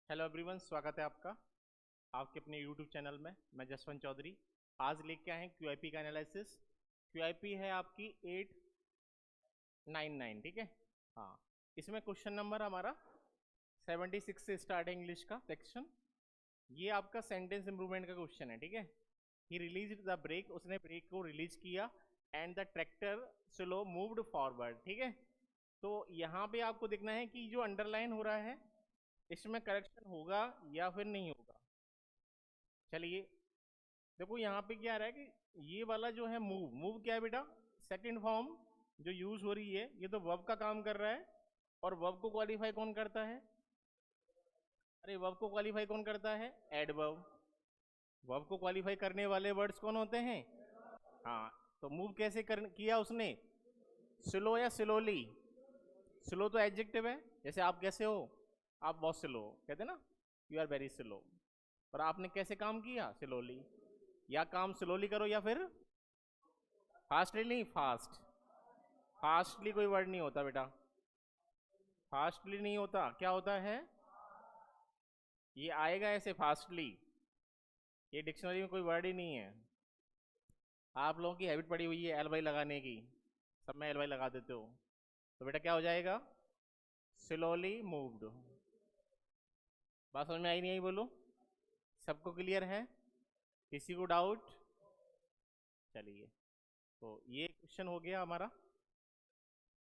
Hello everyone, स्वागत है आपका आपके अपने यूट्यूब चैनल में। मैं जसवंत चौधरी। आज लेके आए हैं क्यूआईपी का एनालिसिस। क्यूआईपी है आपकी 899, ठीक है। हाँ, इसमें क्वेश्चन नंबर हमारा 76 से स्टार्ट है इंग्लिश का सेक्शन। ये आपका सेंटेंस इंप्रूवमेंट का क्वेश्चन है, ठीक है। ही रिलीज द ब्रेक, उसने ब्रेक को रिलीज किया and the tractor slow moved forward, ठीक है। तो यहाँ पे आपको देखना है कि जो अंडरलाइन हो रहा है इसमें करेक्शन होगा या फिर नहीं होगा। चलिए देखो यहाँ पे क्या आ रहा है कि ये वाला जो है मूव, मूव क्या है बेटा? सेकंड फॉर्म जो यूज हो रही है ये तो वर्ब का काम कर रहा है। और वर्ब को क्वालिफाई कौन करता है? अरे वर्ब को क्वालिफाई कौन करता है? एडवर्ब। वर्ब को क्वालिफाई करने वाले वर्ड्स कौन होते हैं? हाँ, तो मूव कैसे किया उसने? स्लो या स्लोली? स्लो तो एडजेक्टिव है। जैसे आप कैसे हो? आप बहुत स्लो कहते ना, यू आर वेरी स्लो। और आपने कैसे काम किया? स्लोली। या काम स्लोली करो या फिर फास्टली। नहीं, फास्ट। फास्टली कोई वर्ड नहीं होता बेटा। फास्टली नहीं होता, क्या होता है? ये आएगा ऐसे फास्टली। ये डिक्शनरी में कोई वर्ड ही नहीं है। आप लोगों की हैबिट पड़ी हुई है एल वाई लगाने की, सब में एल वाई लगा देते हो। तो बेटा क्या हो जाएगा? Slowly moved. बात समझ में आई नहीं आई बोलो? सबको क्लियर है? किसी को डाउट? चलिए, तो ये क्वेश्चन हो गया हमारा।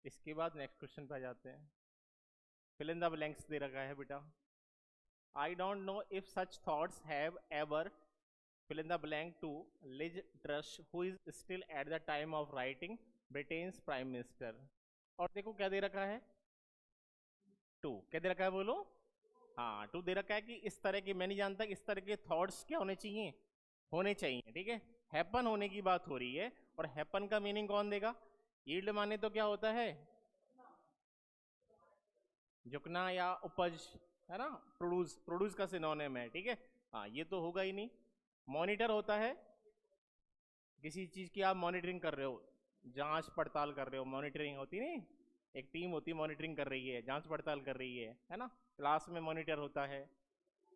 इसके बाद नेक्स्ट क्वेश्चन पे आ जाते हैं। फिल इन द ब्लैंक्स दे रखा है बेटा। I don't know if such thoughts have ever fill in the blank to Liz Truss, who is still at the time of writing Britain's prime minister। और देखो क्या दे रखा है? टू। क्या दे रखा है बोलो? हाँ, टू दे रखा है कि इस तरह के, मैं नहीं जानता कि इस तरह के थॉट्स क्या होने चाहिए, होने चाहिए, ठीक है। हैपन होने की बात हो रही है। और हैपन का मीनिंग कौन देगा? यील्ड माने तो क्या होता है? झुकना या उपज, है ना। प्रोड्यूस, प्रोड्यूस का सिनोनिम है, ठीक है। हाँ, ये तो होगा ही नहीं। मॉनिटर होता है, किसी चीज़ की आप मॉनिटरिंग कर रहे हो, जांच पड़ताल कर रहे हो, मॉनिटरिंग होती नहीं। एक टीम होती है मॉनिटरिंग कर रही है, जांच पड़ताल कर रही है ना। क्लास में मॉनिटर होता है,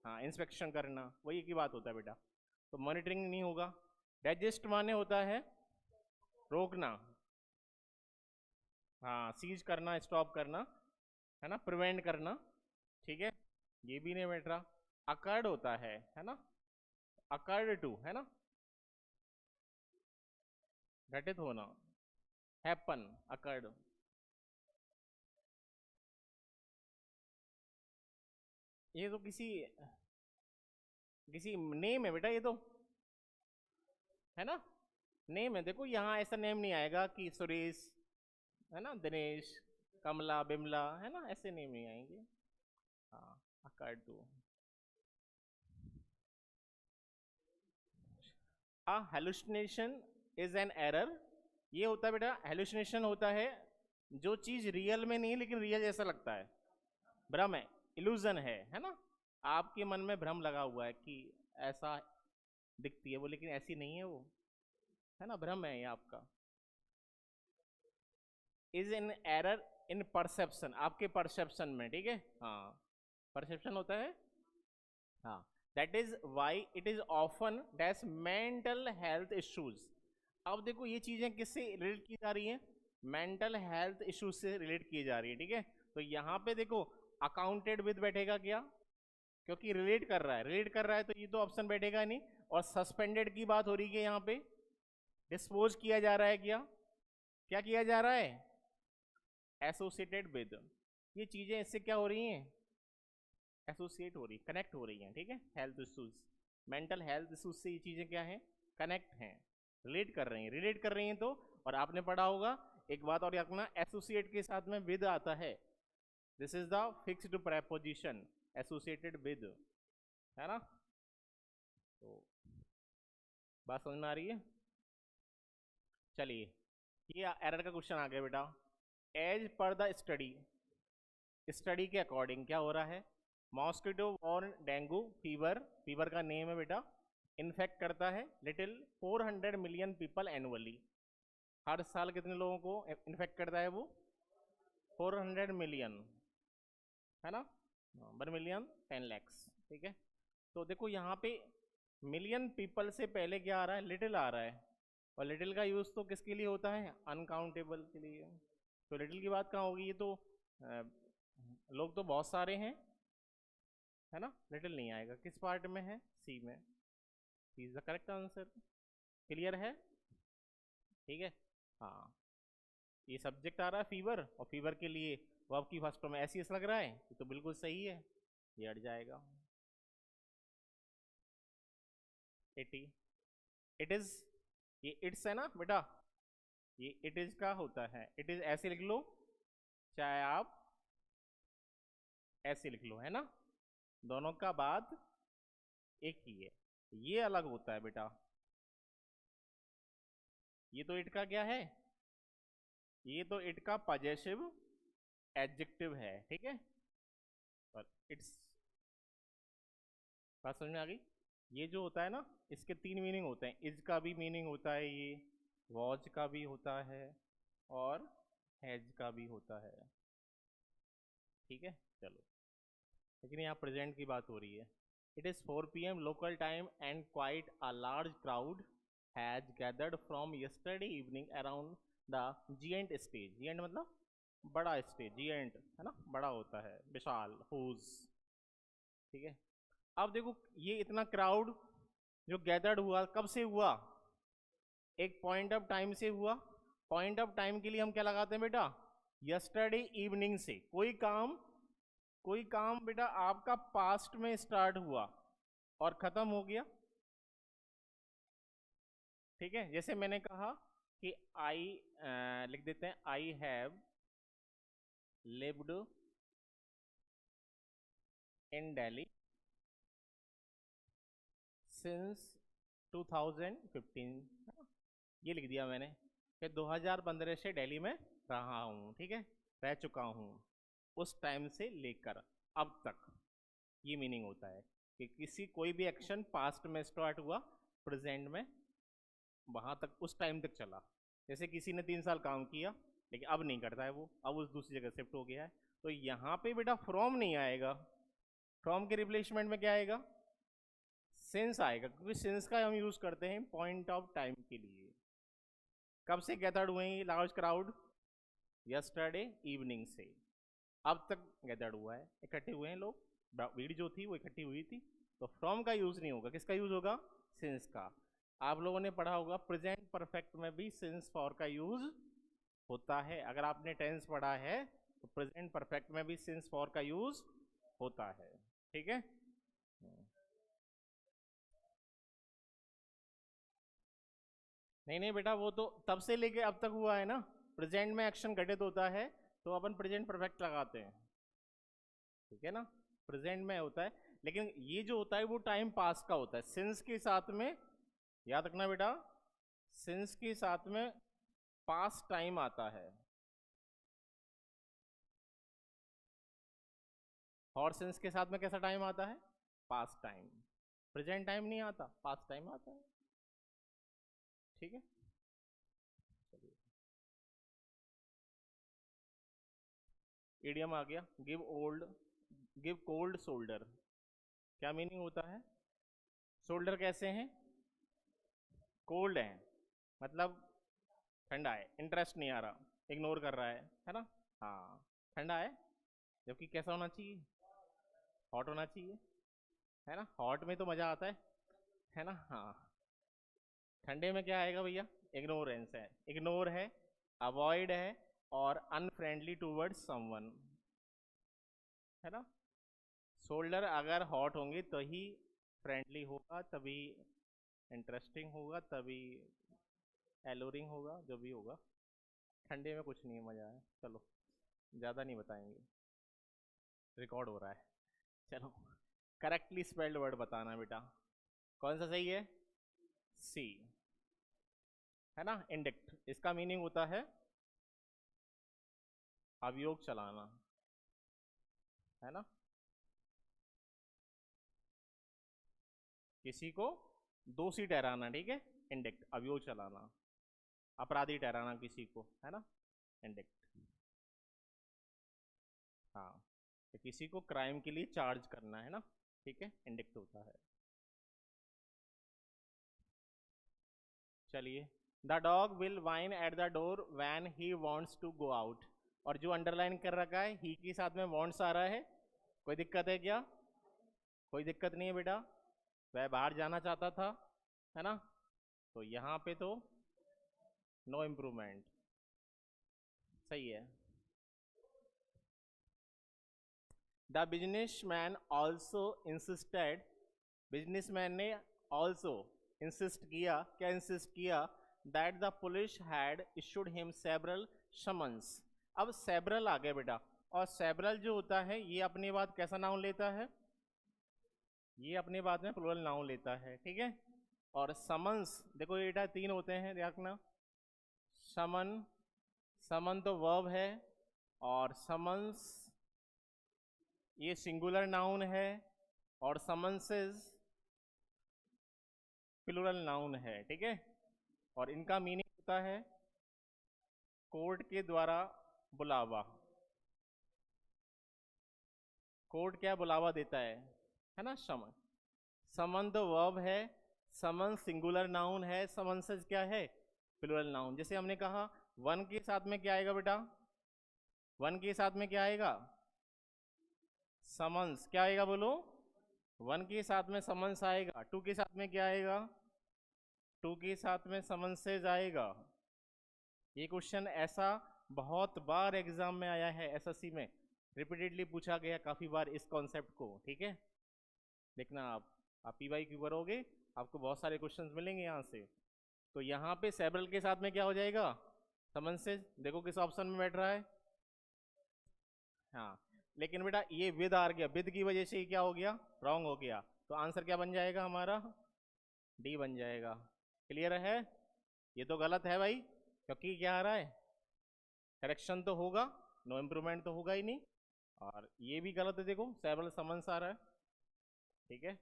हाँ, इंस्पेक्शन करना, वही की बात होता है बेटा। तो मॉनिटरिंग नहीं होगा। डाइजेस्ट माने होता है रोकना, हाँ, सीज करना, स्टॉप करना, है ना, प्रिवेंट करना, ठीक है। ये भी नहीं बैठ रहा। अकर्ड होता है ना। अकर्ड टू, है ना, घटित होना। Happen, occurred. ये तो किसी किसी नेम है बेटा, ये तो, है ना, नेम है। देखो यहाँ ऐसा नेम नहीं आएगा कि सुरेश, है ना, दिनेश, कमला, बिमला, है ना, ऐसे नेम नहीं आएंगे। हाँ, accord to. Hallucination is an error. ये होता है बेटा, हेलुसिनेशन होता है जो चीज रियल में नहीं है लेकिन रियल जैसा लगता है। भ्रम है, इल्यूजन है ना। आपके मन में भ्रम लगा हुआ है कि ऐसा दिखती है वो, लेकिन ऐसी नहीं है वो, है ना, भ्रम है ये आपका। Is an error in perception, आपके परसेप्शन में, ठीक है। हाँ, परसेप्शन होता है। हाँ, that is why it is often dash mental health issues. अब देखो ये चीजें किससे रिलेट की जा रही हैं? मेंटल हेल्थ इश्यूज से रिलेट की जा रही है, ठीक है। तो यहाँ पे देखो अकाउंटेड विद बैठेगा क्या? क्योंकि रिलेट कर रहा है, रिलेट कर रहा है तो ये तो ऑप्शन बैठेगा नहीं। और सस्पेंडेड की बात हो रही है यहाँ पे। डिस्पोज किया जा रहा है क्या? क्या किया जा रहा है? Associated with. ये चीजें इससे क्या हो रही हैं? एसोसिएट हो रही, कनेक्ट हो रही हैं, ठीक है। Health issues, mental health issues से ये चीजें क्या है? कनेक्ट हैं, रिलेट कर रही हैं, रिलेट कर रही हैं तो। और आपने पढ़ा होगा एक बात और रखना, एसोसिएट के साथ में विद आता है। This is the fixed preposition, associated with, है ना। तो बात समझ में आ रही है? चलिए, ये एरर का क्वेश्चन आ गया बेटा। As per the study, study के अकॉर्डिंग क्या हो रहा है? मॉस्किटो और डेंगू फीवर, फीवर का नेम है बेटा, इन्फेक्ट करता है लिटिल 400 मिलियन पीपल एनुअली। हर साल कितने लोगों को इन्फेक्ट करता है वो? 400 मिलियन, है ना। 1 मिलियन 10 lakhs, ठीक है। तो देखो यहाँ पे मिलियन पीपल से पहले क्या आ रहा है, लिटिल आ रहा है, और लिटिल का यूज़ तो किसके लिए होता है, अनकाउंटेबल के लिए। तो लिटिल की बात कहाँ होगी, ये तो लोग तो बहुत सारे हैं, है ना, लिटिल नहीं आएगा। किस पार्ट में है, सी में, is the correct answer. Clear है, ठीक है। हाँ, ये सब्जेक्ट आ रहा है फीवर, और फीवर के लिए वर्ब की फर्स्ट में ऐसी लग रहा है, ये तो बिल्कुल सही है, ये हट जाएगा। 80, इट इज, ये इट्स है ना बेटा, ये इट इज का होता है, इट इज ऐसे लिख लो, चाहे आप ऐसे लिख लो, है ना, दोनों का बाद एक ही है, ये अलग होता है बेटा। ये तो इट का क्या है, ये तो इट का पॉजेसिव एडजेक्टिव है, ठीक है। और इट्स, बात समझ में आ गई। ये जो होता है ना, इसके 3 मीनिंग होते हैं, इज का भी मीनिंग होता है, ये वॉज का भी होता है, और हैज का भी होता है, ठीक है। चलो, लेकिन यहाँ प्रेजेंट की बात हो रही है। It is 4 PM local time and quite a large crowd has gathered from yesterday evening around the giant stage. Giant मतलब बड़ा स्टेज, जीएंट है ना, बड़ा होता है, विशाल, हुज, ठीक है। अब देखो ये इतना क्राउड जो गैदर्ड हुआ, कब से हुआ, एक पॉइंट ऑफ टाइम से हुआ। पॉइंट ऑफ टाइम के लिए हम क्या लगाते हैं बेटा, यस्टरडे इवनिंग से। कोई काम बेटा आपका पास्ट में स्टार्ट हुआ और खत्म हो गया, ठीक है। जैसे मैंने कहा कि आई, लिख देते हैं, I have lived in Delhi since 2015, ये लिख दिया मैंने कि 2015 से दिल्ली में रहा हूँ, ठीक है, रह चुका हूँ, उस टाइम से लेकर अब तक। ये मीनिंग होता है कि किसी कोई भी एक्शन पास्ट में स्टार्ट हुआ, प्रेजेंट में वहाँ तक, उस टाइम तक चला। जैसे किसी ने 3 साल काम किया, लेकिन अब नहीं करता है वो, अब उस दूसरी जगह शिफ्ट हो गया है, तो यहाँ पे बेटा फ्रॉम नहीं आएगा, फ्रॉम के रिप्लेसमेंट में क्या आएगा, सिंस आएगा, क्योंकि सिंस का हम यूज़ करते हैं पॉइंट ऑफ टाइम के लिए। कब से गैदर्ड हुए हैं लार्ज क्राउड, यस्टरडे इवनिंग से अब तक गैदर्ड हुआ है, इकट्ठे हुए हैं लोग, भीड़ जो थी वो इकट्ठी हुई थी। तो फ्रॉम का यूज़ नहीं होगा, किसका यूज़ होगा, सिंस का। आप लोगों ने पढ़ा होगा प्रेजेंट परफेक्ट में भी सिंस फॉर का यूज़ होता है। अगर आपने टेंस पढ़ा है तो प्रेजेंट परफेक्ट में भी सिंस फॉर का यूज़ होता है, ठीक है। नहीं नहीं बेटा, वो तो तब से लेके अब तक हुआ है ना, प्रेजेंट में एक्शन घटित होता है तो अपन प्रेजेंट परफेक्ट लगाते हैं, ठीक है ना, प्रेजेंट में होता है। लेकिन ये जो होता है वो टाइम पास का होता है, सिंस के साथ में, याद रखना बेटा, सिंस के साथ में पास टाइम आता है, और सिंस के साथ में कैसा टाइम आता है, पास टाइम। प्रेजेंट टाइम नहीं आता, पास टाइम आता है, ठीक है। इडियम आ गया, गिव कोल्ड शोल्डर। क्या मीनिंग होता है, शोल्डर कैसे हैं, कोल्ड हैं, मतलब ठंडा है, इंटरेस्ट नहीं आ रहा, इग्नोर कर रहा है ना, हाँ, ठंडा है। जबकि कैसा होना चाहिए, हॉट होना चाहिए, है ना, हॉट में तो मज़ा आता है ना, हाँ। ठंडे में क्या आएगा भैया, इग्नोरेंस है, इग्नोर है, अवॉइड है, और अनफ्रेंडली टूवर्ड्स समवन, है ना। शोल्डर अगर हॉट होंगे तो ही फ्रेंडली होगा, तभी इंटरेस्टिंग होगा, तभी एलोरिंग होगा, जो भी होगा। ठंडे में कुछ नहीं मज़ा है। चलो, ज़्यादा नहीं बताएंगे, रिकॉर्ड हो रहा है। चलो, करेक्टली स्पेल्ड वर्ड बताना बेटा, कौन सा सही है, सी, है ना। इंडिक्ट, इसका मीनिंग होता है अभियोग चलाना, है ना, किसी को दोषी ठहराना, ठीक है, इंडिक्ट, अभियोग चलाना, अपराधी ठहराना किसी को, है ना, इंडिक्ट, हाँ। तो किसी को क्राइम के लिए चार्ज करना है ना, ठीक है, इंडिक्ट होता है। चलिए, the dog will whine at the door when he wants to go out. और जो अंडरलाइन कर रखा है ही के साथ में वॉन्ट्स आ रहा है, कोई दिक्कत है क्या? कोई दिक्कत नहीं है बेटा, वह बाहर जाना चाहता था, है ना, तो यहाँ पे तो नो इम्प्रूवमेंट, सही है। The businessman also insisted, businessman ने ऑल्सो इंसिस्ट किया, क्या इंसिस्ट किया, that the police had issued him several summons. अब सेवरल आ गया बेटा, और सेवरल जो होता है ये अपनी बात कैसा नाउन लेता है, ये अपनी बात में प्लूरल नाउन लेता है, ठीक है। और समन्स देखो ये बेटा तीन होते हैं, देखना, समन, समन तो वर्ब है, और समन्स ये सिंगुलर नाउन है, और समन्सेस प्लूरल नाउन है, ठीक है। और इनका मीनिंग होता है कोर्ट के द्वारा बुलावा। कोर्ट क्या बुलावा देता है ना, समन। समन तो वर्ब है, समन सिंगुलर नाउन है, समन्सेस क्या है, प्लूरल नाउन। जैसे हमने कहा वन के साथ में क्या आएगा बेटा, वन के साथ में क्या आएगा, समन्स, क्या आएगा बोलो, वन के साथ में समन्स आएगा। टू के साथ में क्या आएगा, टू के साथ में समन्सेज आएगा। ये क्वेश्चन ऐसा बहुत बार एग्जाम में आया है, एसएससी में रिपीटेडली पूछा गया काफी बार इस कॉन्सेप्ट को, ठीक है। देखना आप पीवाई क्यू करोगे आपको बहुत सारे क्वेश्चंस मिलेंगे यहाँ से। तो यहाँ पे सेवरल के साथ में क्या हो जाएगा, समन्सेज। देखो किस ऑप्शन में बैठ रहा है, हाँ, लेकिन बेटा ये विद आ गया, विद की वजह से क्या हो गया, रॉन्ग हो गया। तो आंसर क्या बन जाएगा हमारा, डी बन जाएगा। क्लियर है, ये तो गलत है भाई, क्योंकि क्या आ रहा है, करेक्शन तो होगा, नो इम्प्रूवमेंट तो होगा ही नहीं। और ये भी गलत है, देखो सेवरल समन्स आ रहा है, ठीक है।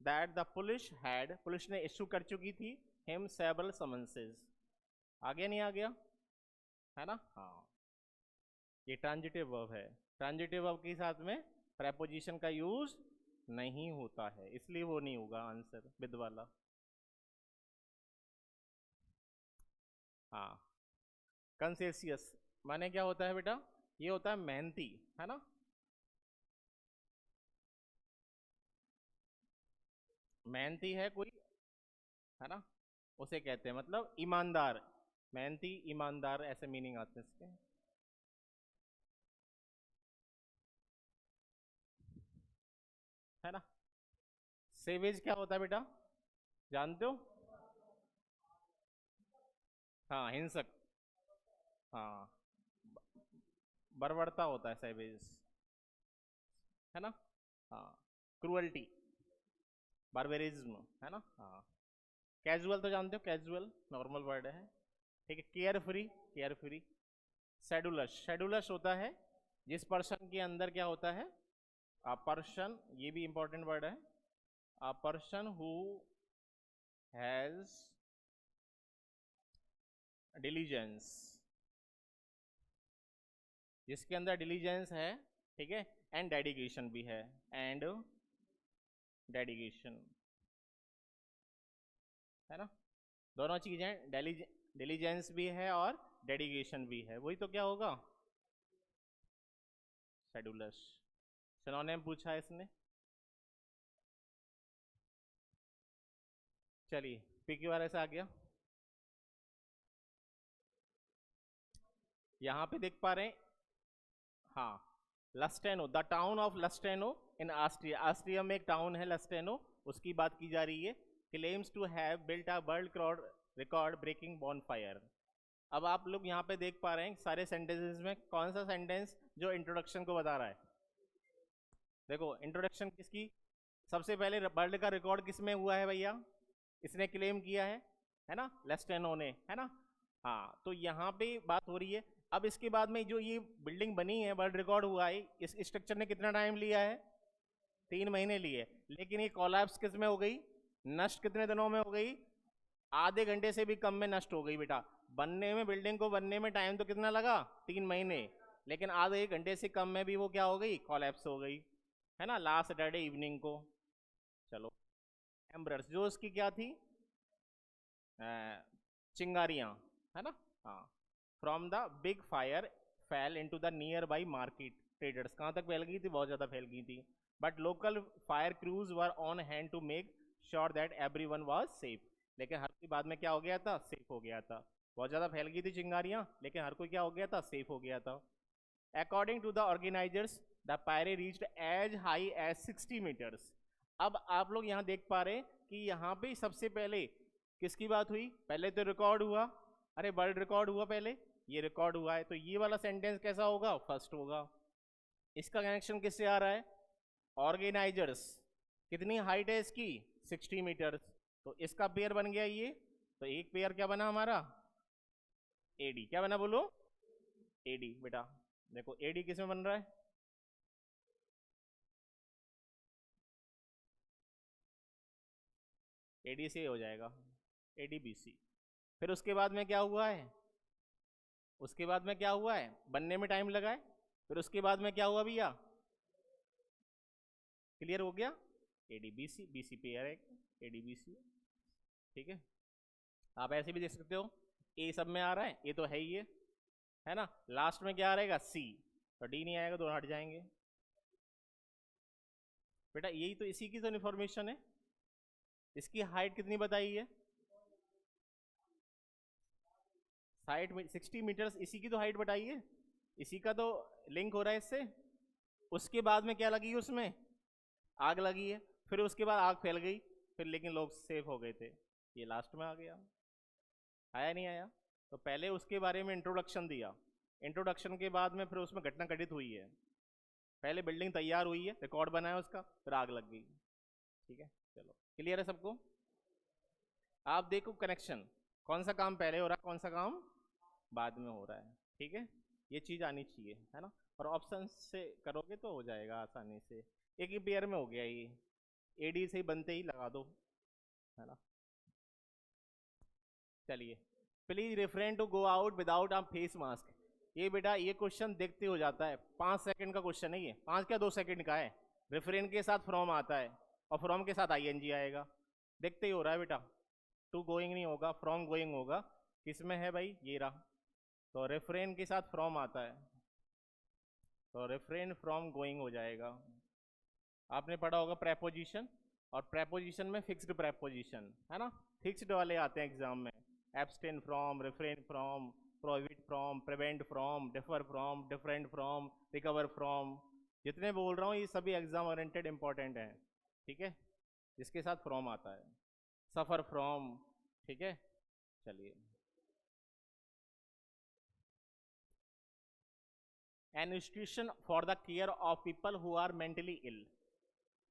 That the police had, police ने इशू कर चुकी थी, हिम सेवरल समन्सेस। आ गया नहीं आ गया, है ना, हाँ। ये ट्रांजिटिव वर्ब है, ट्रांजिटिव वर्ब के साथ में प्रेपोजिशन का यूज नहीं होता है, इसलिए वो नहीं होगा आंसर विद वाला। हाँ, कंसेसियस माने क्या होता है बेटा, ये होता है मेहनती, है ना, मेहनती है कोई, है ना, उसे कहते हैं, मतलब ईमानदार, मेहनती ईमानदार ऐसे मीनिंग आते हैं इसके, है ना। सेवेज क्या होता है बेटा, जानते हो, हाँ हिंसक, हाँ, बर्बरता होता है सेवेज, है ना, हाँ, क्रुअल्टी, बार्बेरिज्म, है ना, हाँ। कैजुअल तो जानते हो, कैजुअल नॉर्मल वर्ड है, ठीक है। Carefree, carefree. Sedulous, sedulous होता है जिस पर्सन के अंदर क्या होता है, अ पर्सन, ये भी इंपॉर्टेंट वर्ड है, a person who has diligence, जिसके अंदर डिलीजेंस है, ठीक है, एंड डेडिकेशन भी है, एंड डेडिकेशन, है ना, दोनों चीजें, डिलीजेंस भी है और डेडिकेशन भी है, वही तो क्या होगा, शेड्यूलस। सिनोनिम पूछा है इसने। चलिए PQRS आ गया, यहाँ पे देख पा रहे हैं, हाँ, Lustenau, the town of Lustenau in Austria, Austria में एक टाउन है लस्टेनो, उसकी बात की जा रही है। Claims to have built a world record breaking bonfire. अब आप लोग यहाँ पे देख पा रहे हैं सारे सेंटेंसेस में कौन सा सेंटेंस जो इंट्रोडक्शन को बता रहा है, देखो इंट्रोडक्शन किसकी, सबसे पहले वर्ल्ड का रिकॉर्ड किस में हुआ है भैया, इसने क्लेम किया है ना, लेस्टेनो ने, है ना, हाँ। तो यहाँ पे बात हो रही है, अब इसके बाद में जो ये बिल्डिंग बनी है, वर्ल्ड रिकॉर्ड हुआ है, इस स्ट्रक्चर ने कितना टाइम लिया है, 3 महीने लिए, लेकिन ये कोलैप्स किस में हो गई, नष्ट कितने दिनों में हो गई, आधे घंटे से भी कम में नष्ट हो गई बेटा। बनने में, बिल्डिंग को बनने में टाइम तो कितना लगा, 3 महीने, लेकिन आधे एक घंटे से कम में भी वो क्या हो गई, कॉलेप्स हो गई, है ना, लास्ट सैटरडे इवनिंग को। चलो, एम्बर्स जो उसकी क्या थी, चिंगारियाँ, है ना, हाँ, from the big fire fail into the near by market traders, कहाँ तक फैल गई थी, बहुत ज़्यादा फैल गई थी, but local fire crews were on hand to make sure that everyone was safe, लेकिन हर कोई बाद में क्या हो गया था, सेफ हो गया था। बहुत ज़्यादा फैल गई थी चिंगारियाँ, लेकिन हर कोई क्या हो गया था, सेफ हो गया था। According to the organisers the pyre reached as high as 60 metres. अब आप लोग यहाँ देख पा रहे हैं कि यहाँ पे सबसे पहले किसकी बात हुई, पहले तो रिकॉर्ड हुआ, अरे वर्ल्ड रिकॉर्ड हुआ पहले, ये रिकॉर्ड हुआ है, तो ये वाला सेंटेंस कैसा होगा, फर्स्ट होगा। इसका कनेक्शन किससे आ रहा है, ऑर्गेनाइजर्स, कितनी हाइट है इसकी, 60 मीटर्स, तो इसका पेयर बन गया ये, तो एक पेयर क्या बना हमारा, एडी, क्या बना बोलो, एडी। बेटा देखो एडी किस में बन रहा है, एडी से हो जाएगा, एडीबीसी। फिर उसके बाद में क्या हुआ है, उसके बाद में क्या हुआ है, बनने में टाइम लगा है, फिर उसके बाद में क्या हुआ भैया, क्लियर हो गया, एडीबीसी, बीसी पेयर है, एडीबीसी, ठीक है। आप ऐसे भी देख सकते हो, ए सब में आ रहा है, ए तो है ही है ना, लास्ट में क्या रहेगा, सी, तो डी नहीं आएगा, दोनों हट जाएंगे। बेटा यही तो इसी की तो इन्फॉर्मेशन है, इसकी हाइट कितनी बताई है, हाइट में 60 मीटर्स, इसी की तो हाइट बताई है, इसी का तो लिंक हो रहा है इससे। उसके बाद में क्या लगी उसमें, आग लगी है, फिर उसके बाद आग फैल गई, फिर लेकिन लोग सेफ हो गए थे, ये लास्ट में आ गया, आया नहीं आया, तो पहले उसके बारे में इंट्रोडक्शन दिया, इंट्रोडक्शन के बाद में फिर उसमें घटना घटित हुई है, पहले बिल्डिंग तैयार हुई है, रिकॉर्ड बना है उसका, फिर आग लग गई, ठीक है। चलो क्लियर है सबको, आप देखो कनेक्शन, कौन सा काम पहले हो रहा है, कौन सा काम बाद में हो रहा है, ठीक है, ये चीज़ आनी चाहिए, है ना, और ऑप्शन से करोगे तो हो जाएगा आसानी से। एक ही पेयर में हो गया ये, एडी से ही बनते ही लगा दो, है ना। चलिए, please refrain to go out without a face mask, ये बेटा ये क्वेश्चन देखते हो जाता है, 5 सेकंड का क्वेश्चन है ये, 5 क्या 2 सेकंड का है, रिफ्रेन के साथ फ्रॉम आता है और फ्रॉम के साथ आईएनजी आएगा, देखते ही हो रहा है बेटा, टू गोइंग नहीं होगा, फ्रॉम गोइंग होगा, किसमें है भाई, ये रहा, तो रेफरेन के साथ फ्रॉम आता है, तो रेफरेन फ्रॉम गोइंग हो जाएगा। आपने पढ़ा होगा प्रेपोजिशन, और प्रेपोजिशन में फिक्स्ड प्रेपोजिशन है ना, फिक्स्ड वाले आते हैं एग्जाम में, abstain from, refrain from, prohibit from, prevent from, differ from, different from, recover from, जितने बोल रहा हूँ ये सभी एग्जाम ओरिएंटेड इंपॉर्टेंट हैं, ठीक है, जिसके साथ फ्रॉम आता है, सफ़र फ्रॉम, ठीक है। चलिए, an institution for the care of people who are mentally ill,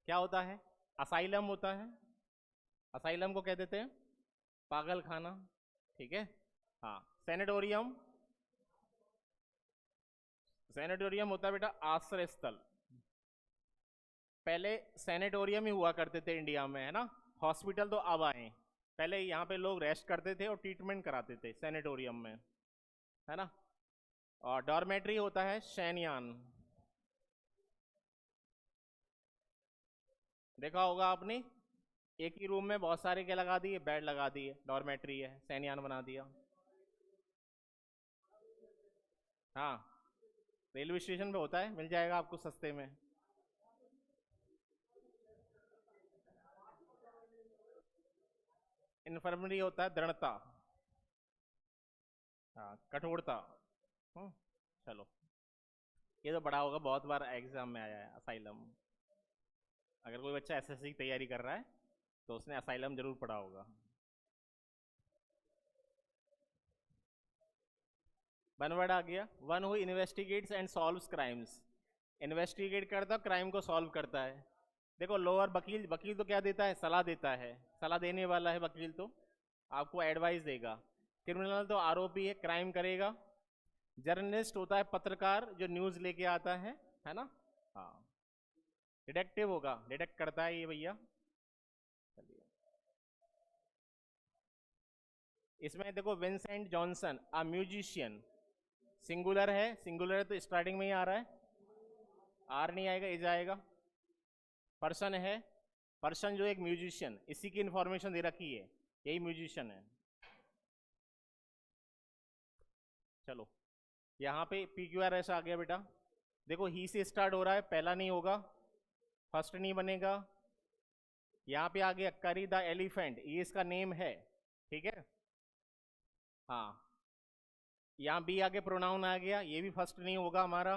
क्या होता है, असाइलम होता है, असाइलम को कह देते हैं पागल खाना, ठीक है, हाँ। सैनिटोरियम, सैनिटोरियम होता है बेटा आश्रय स्थल, पहले सैनिटोरियम ही हुआ करते थे इंडिया में, है ना, हॉस्पिटल तो अब आए, पहले यहाँ पे लोग रेस्ट करते थे और ट्रीटमेंट कराते थे सैनिटोरियम में, है ना। और डॉर्मेट्री होता है शैनयान, देखा होगा आपने, एक ही रूम में बहुत सारे क्या लगा दिए, बेड लगा दिए, डॉर्मेट्री है, सैनयान बना दिया, हाँ, रेलवे स्टेशन पे होता है, मिल जाएगा आपको सस्ते में। इन्फर्मरी होता है दृढ़ता, हाँ, कठोरता, हम्म, चलो, ये तो पढ़ा होगा, बहुत बार एग्जाम में आया है असाइलम, अगर कोई बच्चा एसएससी की तैयारी कर रहा है तो उसने असाइलम जरूर पढ़ा होगा। वन वर्ड आ गया, one who investigates and solves crimes, investigate करता है, क्राइम को सॉल्व करता है। देखो लोअर वकील, वकील तो क्या देता है, सलाह देता है, सलाह देने वाला है वकील, तो आपको एडवाइस देगा। क्रिमिनल तो आरोपी है, क्राइम करेगा। जर्नलिस्ट होता है पत्रकार, जो न्यूज़ लेके आता है ना, हाँ। डिटेक्टिव होगा, डिटेक्ट करता है ये भैया। चलिए, इसमें देखो Vincent Johnson a musician, singular है, सिंगुलर है तो स्टार्टिंग में ही आ रहा है, आर नहीं आएगा, इज आएगा। पर्सन है, पर्सन जो एक म्यूजिशियन, इसी की इंफॉर्मेशन दे रखी है, यही म्यूजिशियन है। चलो यहाँ पे पी क्यू आर एस आ गया बेटा। देखो ही से स्टार्ट हो रहा है, पहला नहीं होगा, फर्स्ट नहीं बनेगा। यहाँ पे आ गया करी द एलिफेंट, ये इसका नेम है, ठीक है। हाँ, यहाँ बी आगे प्रोनाउन आ गया, ये भी फर्स्ट नहीं होगा हमारा।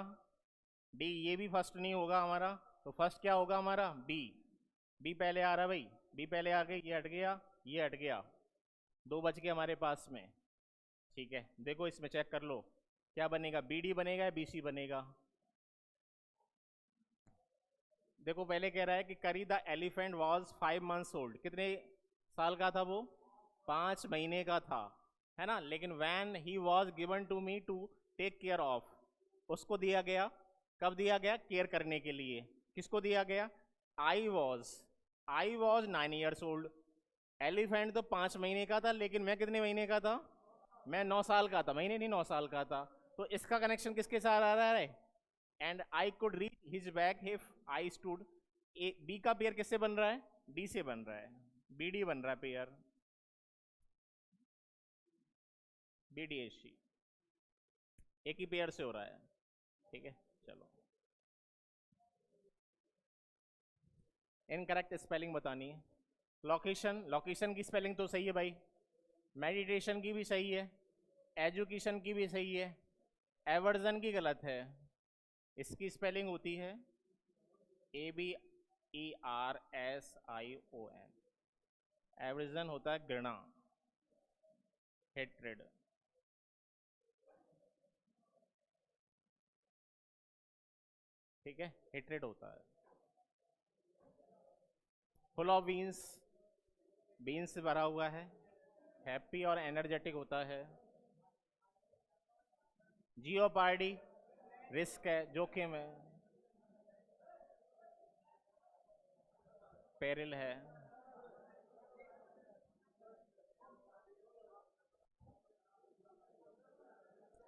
डी, ये भी फर्स्ट नहीं होगा हमारा, तो फर्स्ट क्या होगा हमारा, बी। बी पहले आ रहा है भाई, बी पहले आ गई, ये हट गया, ये हट गया, दो बच गए हमारे पास में, ठीक है। देखो इसमें चेक कर लो क्या बनेगा, बी डी बनेगा या बी सी बनेगा। देखो पहले कह रहा है कि करी the elephant was 5 months old, कितने साल का था वो, 5 महीने का था, है ना। लेकिन when he was given to me to take care of, उसको दिया गया, कब दिया गया, केयर करने के लिए। किसको दिया गया, I was 9 years old. Elephant तो 5 महीने का था, लेकिन मैं कितने महीने का था, मैं 9 साल का था, महीने नहीं 9 साल का था। तो इसका कनेक्शन किसके साथ आ रहा है, and I could reach his back if I stood. B का पेयर किससे बन रहा है, डी से बन रहा है, बी डी बन रहा है pair, B D H C, एक ही पेयर से हो रहा है, ठीक है। चलो इनकरेक्ट स्पेलिंग बतानी है। लोकेशन, लोकेशन की स्पेलिंग तो सही है भाई, मेडिटेशन की भी सही है, एजुकेशन की भी सही है, एवर्जन की गलत है। इसकी स्पेलिंग होती है ABERSION, एवर्जन होता है घृणा, हेट्रेड। ठीक है, हेट्रेड होता है। फुल ऑफ बीन्स, बीन्स से भरा हुआ है, हैप्पी और एनर्जेटिक होता है। जियोपार्डी, रिस्क है, जोखिम है, पेरिल है।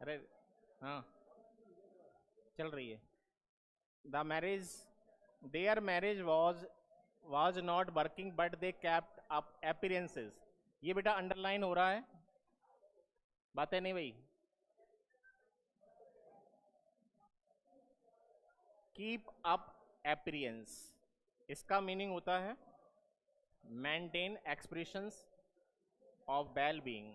अरे हाँ, चल रही है। The marriage, there marriage was not working but they kept up appearances. ये बेटा अंडरलाइन हो रहा है, बातें नहीं भाई। कीप अप अपीयरेंस, इसका मीनिंग होता है maintain expressions of well being.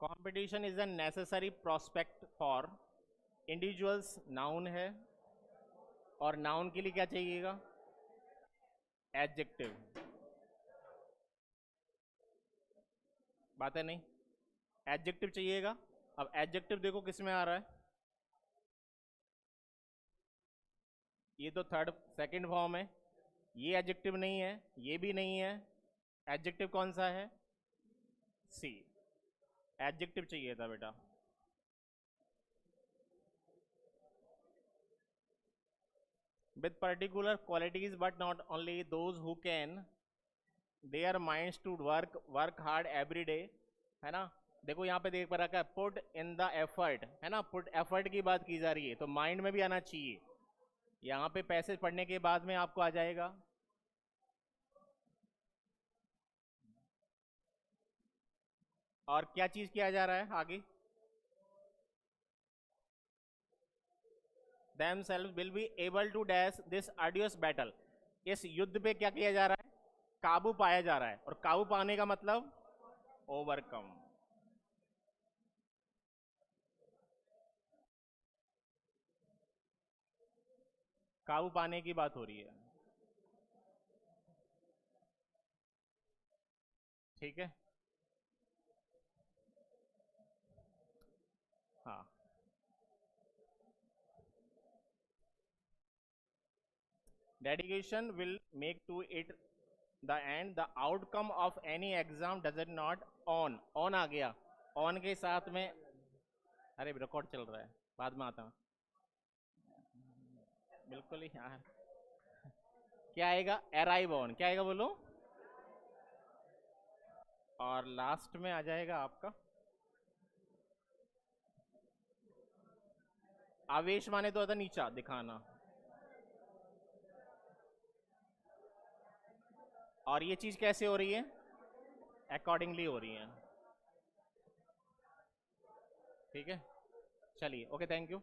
Competition is a necessary prospect for individuals, noun है, और नाउन के लिए क्या चाहिएगा, एडजेक्टिव। बात है नहीं, एडजेक्टिव चाहिएगा। अब एडजेक्टिव देखो किस में आ रहा है, ये तो थर्ड सेकंड फॉर्म है, ये एडजेक्टिव नहीं है, ये भी नहीं है। एडजेक्टिव कौन सा है, सी, एडजेक्टिव चाहिए था बेटा। With particular qualities but not only those who can their minds to work hard every day, है ना। देखो यहाँ पे देख पा रखा है पुट इन द एफर्ट, है ना, पुट एफर्ट की बात की जा रही है, तो माइंड में भी आना चाहिए। यहाँ पे पैसेज पढ़ने के बाद में आपको आ जाएगा। और क्या चीज किया जा रहा है आगे, themselves will be able to dash this arduous battle। इस युद्ध पे क्या किया जा रहा है, काबू पाया जा रहा है, और काबू पाने का मतलब ओवरकम। काबू पाने की बात हो रही है, ठीक है। हाँ, dedication will make to it the end the outcome of any exam does not on, on आ गया, ऑन के साथ में, अरे रिकॉर्ड चल रहा है, बाद में आता हूँ, बिल्कुल ही यार। क्या आएगा, अराइव ऑन, क्या आएगा बोलो, और लास्ट में आ जाएगा आपका आवेश माने तो अदा नीचा दिखाना, और ये चीज कैसे हो रही है, अकॉर्डिंगली हो रही है। ठीक है, चलिए, ओके, थैंक यू।